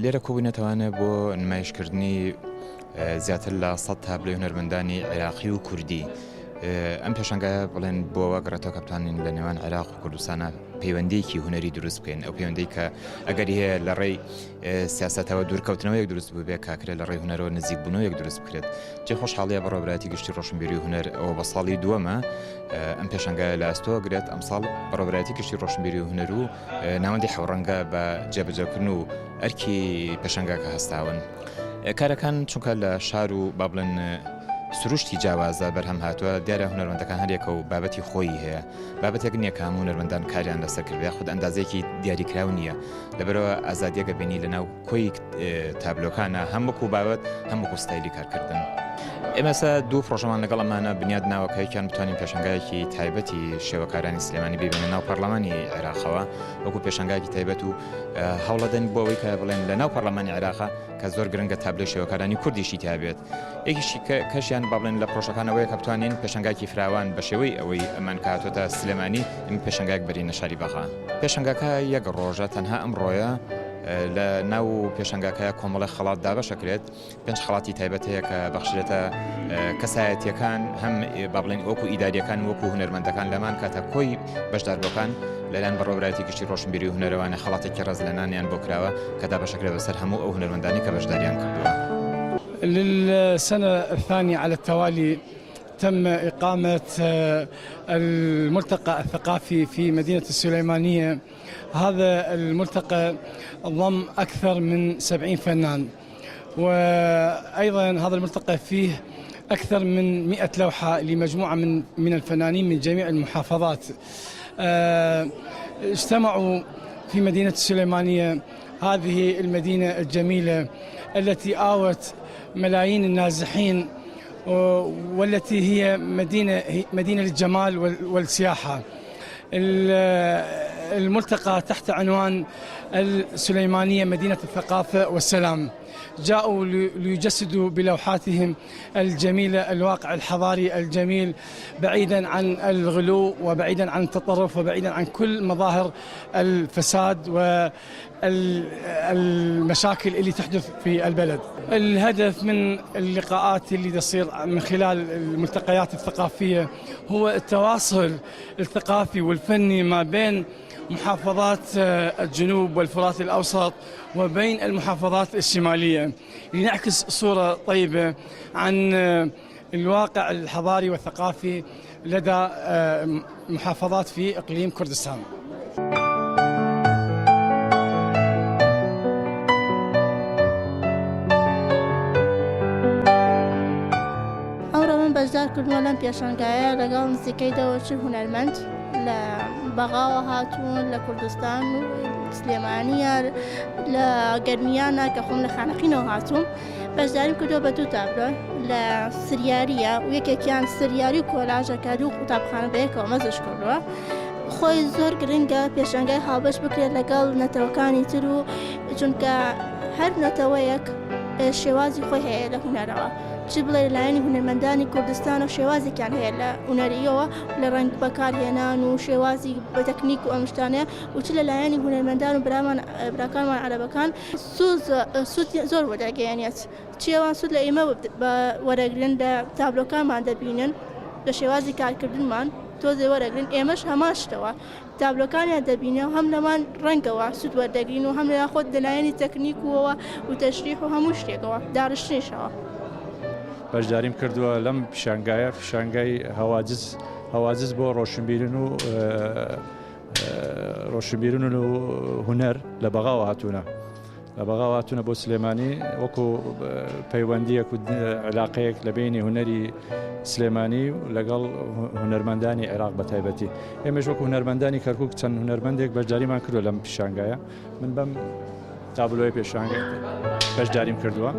لێرە کۆبوونەتەوانە بۆ نمایشکردنی زیاتر لە 100 تابلۆی هونەرمەندانی عێراقی و کوردی. ئەم پێشەنگایە بڵێن بۆەوە گەڕێتەوە کە بتوانین لە نێوان عێراق و کوردستانە پەیوەندیەکی هونەری دروست بکەین. ئەو پەیوەندی کە ئەگەر هەیە لە ڕێی سیاسەتەوە دوورکەوتنەوەیەک دروست ببێت کاکرێ لە ڕێی هونەرەوە نزیک بوونەوەیەک دروست بکرێت. جێ خۆشحاڵیە بە ڕێبەرایەتی گشتی ڕۆشنبیری هونەر ئەوە بە ساڵی دووەمە ئەم پێشەنگایە لە ئەستۆ گرێت ئەمساڵ بە ڕێبەرایەتی گشتی ڕۆشنبیری هونەر و ناوەندی حەوڕەنگە بە جێبەجێکردن و ئەرکی پێشەنگاکە هەستاون. کارەکان چونکە لە شار و با بڵێن سروشتی جیاوازە بەرهەم هاتووە دیارە هونەرمەندەکان هەرێکە و بابەتی خۆی هەیە. بابەتێک نییە کە هەموو هونەرمەندان کاریان لەسەر کردوێ خود ئەندازێکی دیاریکراو نییە. لەبەرەوە ئازادیەکە بینی لە ناو کۆی تابلۆکانە هەم وەکو بابەت هەم وەکو ستایلی کارکردن. ئێمەسا دوو پرۆژەمان لەگەڵ ئەمانە بنیاد ناوەکە یەکیان بتوانین پێشەنگایەکی تایبەتی شێوەکارانی سلێمانی ببینە ناو پەرلەمانی عێراقەوە وەکو پێشەنگایەکی تایبەت و هەوڵەدەن بۆ ئەوەی کە بڵێن لە ناو پەرلەمانی عێراقا کە زۆر گرنگە تابلۆی شێوەکارانی کوردیشی تابێت. یەکیشی کەشیان با بڵێن لە پرۆژەکانەوەیە کە بتوانین پێشەنگایەکی فراوان بە شێوەی ئەوەی ئەمان کاتۆتە سلێمانی ئەم پێشەنگایەک بەرینە شاری بەغا. پێشەنگاکە یەک ڕۆژە تەنها ئەمڕۆیە لە ناو پێشەنگاکە کۆمەڵی خەڵات دابەشەکرێت. 5 خەڵاتی تایبەت هەیە کە بەخشرێتە کەسایەتیەکان هەم با بڵێن وەکو ئیداریەکان وەکو هونەرمەندەکان لەمان کاتە کۆی بەشداربووەکان لەلایەن بە ڕێبەرایەتی گشتی ڕۆشنبیری و هونەرەوانە خەڵاتێکی ڕەز لە نانیان بۆ کراوە کە دابەشەکرێت بەسەر هەموو ئەو هونەرمەندانی کە بەشداریان کردووە. للسنة الثانية على التوالي تم إقامة الملتقى الثقافي في مدينة السليمانية. هذا الملتقى ضم أكثر من 70 فنان، وأيضا هذا الملتقى فيه أكثر من 100 لوحة لمجموعة من الفنانين من جميع المحافظات. اجتمعوا في مدينة السليمانية، هذه المدينة الجميلة التي آوت ملايين النازحين والتي هي مدينة للجمال والسياحة. الملتقى تحت عنوان السليمانية مدينة الثقافة والسلام. جاءوا ليجسدوا بلوحاتهم الجميلة الواقع الحضاري الجميل بعيدا عن الغلو وبعيدا عن التطرف وبعيدا عن كل مظاهر الفساد والمشاكل اللي تحدث في البلد. الهدف من اللقاءات اللي تصير من خلال الملتقيات الثقافية هو التواصل الثقافي والفني ما بين محافظات الجنوب والفرات الأوسط وبين المحافظات الشمالية لنعكس صورة طيبة عن الواقع الحضاري والثقافي لدى محافظات في إقليم كردستان. بەشدار کردووە لەم پێشەنگایە لەگەڵ نزیکەی دەوەچ هونەرمەند لە بەغاوە هاتوون لە کوردستان و سلێمانیە لە گەرمیانە کە خۆم لە خانەقینەوە هاتووم. بەشداریم کردووە بە 2 تابلۆ لە سریاریە و یەکێکیان سریاری و کۆلاژەکە 2 قوتابخانە بەیەکەوە مەزش کردووە. خۆی زۆر گرنگە پێشەنگای هاوبەش بکرێت لەگەڵ نەتەوەکانی تر و چونکە هەر نەتەوەیەک شێوازی خۆی هەیە لە هونەرەوە. چی بڵێ لەلایەنی هونەرمەندانی کوردستان و شێوازێکیان هەیە لە هونەریەوە لە ڕەنگ بەکارهێنان و شێوازی بە تەکنیک و ئەمشتانەیە و چ لەلایەنی هونەرمەندان و براکانمان عەرەبەکان سوود زۆر وەدەگەیەنێت. چیەوان سوود لە ئێمە وەرەگرن لە تابلۆکانمان دەبینن لە شێوازی کارکردنمان تۆزێ وەرەگرن ئێمەش هەمان شتەوە تابلۆکانیان دەبینە و هەم لەمان ڕەنگەوە سوود وەردەگرین و هەم لە خۆت لەلایەنی تەکنیکەوە و تەشریح و هەموو شتێکەوە داڕشتنیشەوە. بەشداریم کردووە لەم پێشەنگایە پێشەنگای هەواجز بۆ ڕۆشنبیرن و هونەر لە بەغاوە هاتوونە. لە بەغاوە هاتوونە بۆ سلێمانی وەکو پەیوەندیەک و علاقەیەک لە بینی هونەری سلێمانی لەگەڵ هونەرمەندانی عێراق بە تایبەتی. ئێمەش وەکو هونەرمەندانی کەرکووک چەند هونەرمەندێک بەشداریمان کردووە لەم پێشەنگایە. من بەم تابلۆی پێشەنگای بەشداریم کردووە.